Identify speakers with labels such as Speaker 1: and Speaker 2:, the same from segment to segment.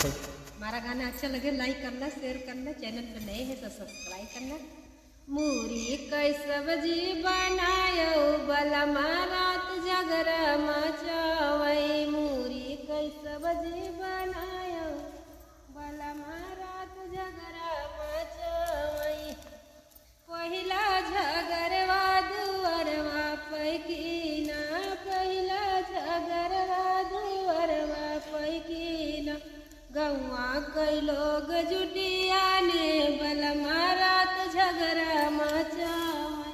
Speaker 1: हमारा गाना अच्छा लगे लाइक करना, शेयर करना, चैनल पे नए हैं तो सब्सक्राइब करना। मूरी कई सब्जी बनायो बलमा रात झगड़ा मचावई। मूरी कई सब्जी बनायो बलमा रात झगड़ा मचावई। पहिला झगड़वा दुअरवा पैकीना, पहिला झगड़वा दुअरवा पैकीना। गौआ कई लोग जुटिया ने बलमा रात झगड़ा मचावई।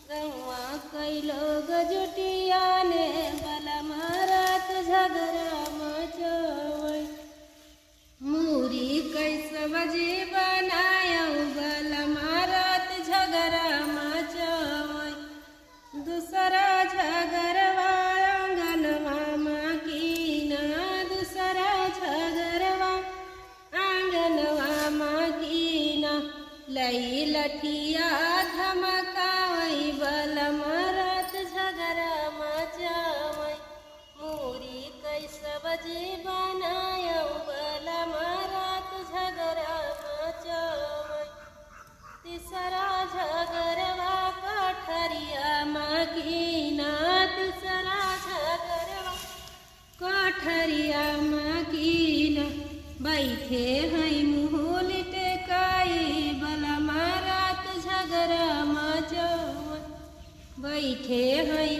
Speaker 1: गौआ कई लोग जुटिया ने बलमा रात झगड़ा मचावई। मूरी कई सब्जी बनायो बलमा रात झगड़ा मचावई। दूसरा झगड़वा आंगनवा माकीना, दूसरा झगड़वा आंगनवा माकीना। लई लठिया धमकावई बलमा रात झगड़ा मचावई। मूरी कई सब्जी बनायो बलमा रात झगड़ा मचावई। तीसरा झगड़वा कठरिया माकीना, तीसरा झगड़वा कठरिया माकीना। बैठे हैं मुँह लिटकाई बलमा रात झगड़ा मचावई। बैठे हैं